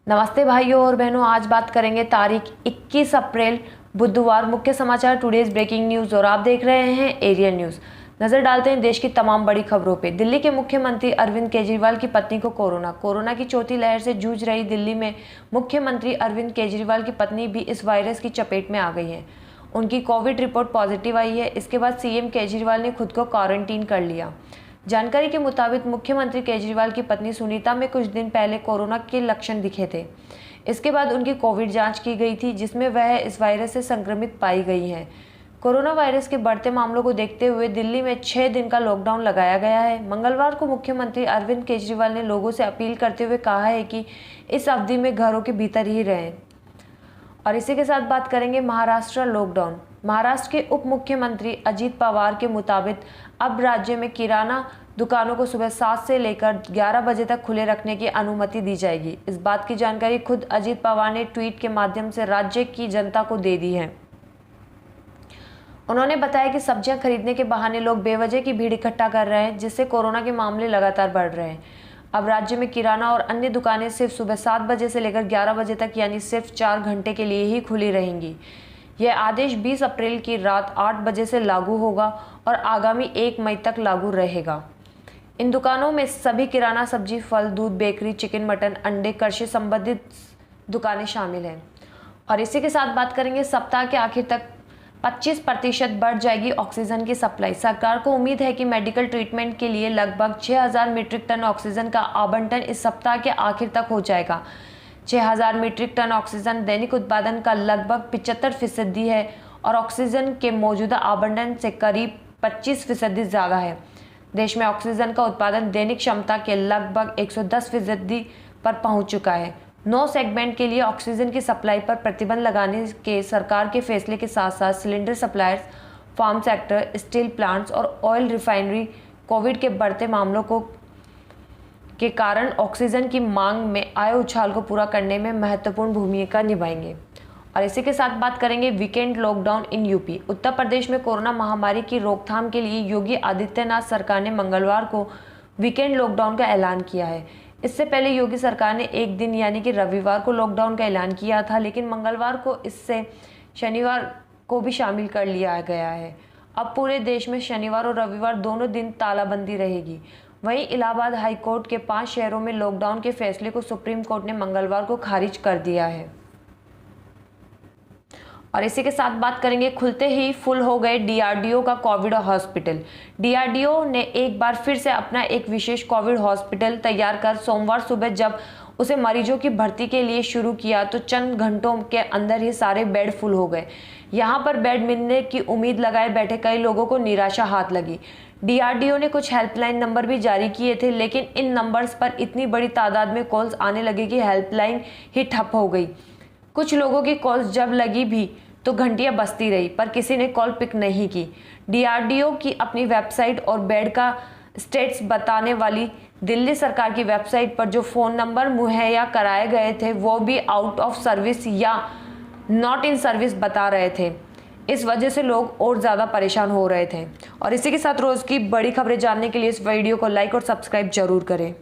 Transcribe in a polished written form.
नमस्ते भाइयों और बहनों, आज बात करेंगे तारीख 21 अप्रैल बुधवार मुख्य समाचार टुडेज ब्रेकिंग न्यूज़ और आप देख रहे हैं एरियल न्यूज़। नजर डालते हैं देश की तमाम बड़ी खबरों पे। दिल्ली के मुख्यमंत्री अरविंद केजरीवाल की पत्नी को कोरोना की चौथी लहर से जूझ रही दिल्ली में मुख्यमंत्री अरविंद केजरीवाल की पत्नी भी इस वायरस की चपेट में आ गई है। उनकी कोविड रिपोर्ट पॉजिटिव आई है। इसके बाद सीएम केजरीवाल ने खुद को क्वारंटीन कर लिया। जानकारी के मुताबिक मुख्यमंत्री केजरीवाल की पत्नी सुनीता में कुछ दिन पहले कोरोना के लक्षण दिखे थे। इसके बाद उनकी कोविड जांच की गई थी, जिसमें वह इस वायरस से संक्रमित पाई गई हैं। कोरोना वायरस के बढ़ते मामलों को देखते हुए दिल्ली में 6 दिन का लॉकडाउन लगाया गया है। मंगलवार को मुख्यमंत्री अरविंद केजरीवाल ने लोगों से अपील करते हुए कहा है कि इस अवधि में घरों के भीतर ही रहें। और इसी के साथ बात करेंगे महाराष्ट्र लॉकडाउन। महाराष्ट्र के उप मुख्यमंत्री अजित पवार के मुताबिक अब राज्य में किराना दुकानों को सुबह 7 से लेकर 11 बजे तक खुले रखने की अनुमति दी जाएगी। इस बात की जानकारी खुद अजित पवार ने ट्वीट के माध्यम से राज्य की जनता को दे दी है। उन्होंने बताया कि सब्जियां खरीदने के बहाने लोग बेवजह की भीड़ इकट्ठा कर रहे हैं, जिससे कोरोना के मामले लगातार बढ़ रहे हैं। अब राज्य में किराना और अन्य दुकानें सिर्फ सुबह 7 बजे से लेकर 11 बजे तक यानी सिर्फ 4 घंटे के लिए ही खुली रहेंगी। यह आदेश 20 अप्रैल की रात 8 बजे से लागू होगा और आगामी 1 मई तक लागू रहेगा। इन दुकानों में सभी किराना, सब्जी, फल, दूध, बेकरी, चिकन, मटन, अंडे, कृषि संबंधित दुकानें शामिल हैं। और इसी के साथ बात करेंगे सप्ताह के आखिर तक 25% बढ़ जाएगी ऑक्सीजन की सप्लाई। सरकार को उम्मीद है कि मेडिकल ट्रीटमेंट के लिए लगभग 6000 मीट्रिक टन ऑक्सीजन का आवंटन इस सप्ताह के आखिर तक हो जाएगा। 6000 मीट्रिक टन ऑक्सीजन दैनिक उत्पादन का लगभग 75% है और ऑक्सीजन के मौजूदा आवंटन से करीब 25% ज़्यादा है। देश में ऑक्सीजन का उत्पादन दैनिक क्षमता के लगभग 110% पर पहुंच चुका है। 9 सेगमेंट के लिए ऑक्सीजन की सप्लाई पर प्रतिबंध लगाने के सरकार के फैसले के साथ साथ cylinder suppliers, farm sector, steel plants और ऑयल रिफाइनरी कोविड के बढ़ते मामलों के कारण ऑक्सीजन की मांग में आए उछाल को पूरा करने में महत्वपूर्ण भूमिका निभाएंगे। और इसी के साथ बात करेंगे weekend lockdown in UP. Uttar Pradesh में कोरोना महामारी की रोकथाम के लिए योगी आदित्यनाथ सरकार ने मंगलवार को वीकेंड लॉकडाउन का ऐलान किया है। इससे पहले योगी सरकार ने एक दिन यानी कि रविवार को लॉकडाउन का ऐलान किया था, लेकिन मंगलवार को इससे शनिवार को भी शामिल कर लिया गया है। अब पूरे देश में शनिवार और रविवार दोनों दिन तालाबंदी रहेगी। वहीं इलाहाबाद हाई कोर्ट के 5 शहरों में लॉकडाउन के फैसले को सुप्रीम कोर्ट ने मंगलवार को खारिज कर दिया है। और इसी के साथ बात करेंगे खुलते ही फुल हो गए डीआरडीओ का कोविड हॉस्पिटल। डीआरडीओ ने एक बार फिर से अपना एक विशेष कोविड हॉस्पिटल तैयार कर सोमवार सुबह जब उसे मरीजों की भर्ती के लिए शुरू किया तो चंद घंटों के अंदर ही सारे बेड फुल हो गए। यहाँ पर बेड मिलने की उम्मीद लगाए बैठे कई लोगों को निराशा हाथ लगी। डीआरडीओ ने कुछ हेल्पलाइन नंबर भी जारी किए थे, लेकिन इन नंबर्स पर इतनी बड़ी तादाद में कॉल्स आने लगी कि हेल्पलाइन ही ठप हो गई। कुछ लोगों की कॉल्स जब लगी भी तो घंटियां बजती रही, पर किसी ने कॉल पिक नहीं की। डीआरडीओ की अपनी वेबसाइट और बेड का स्टेटस बताने वाली दिल्ली सरकार की वेबसाइट पर जो फ़ोन नंबर मुहैया कराए गए थे वो भी आउट ऑफ सर्विस या नॉट इन सर्विस बता रहे थे। इस वजह से लोग और ज़्यादा परेशान हो रहे थे। और इसी के साथ रोज़ की बड़ी खबरें जानने के लिए इस वीडियो को लाइक और सब्सक्राइब जरूर करें।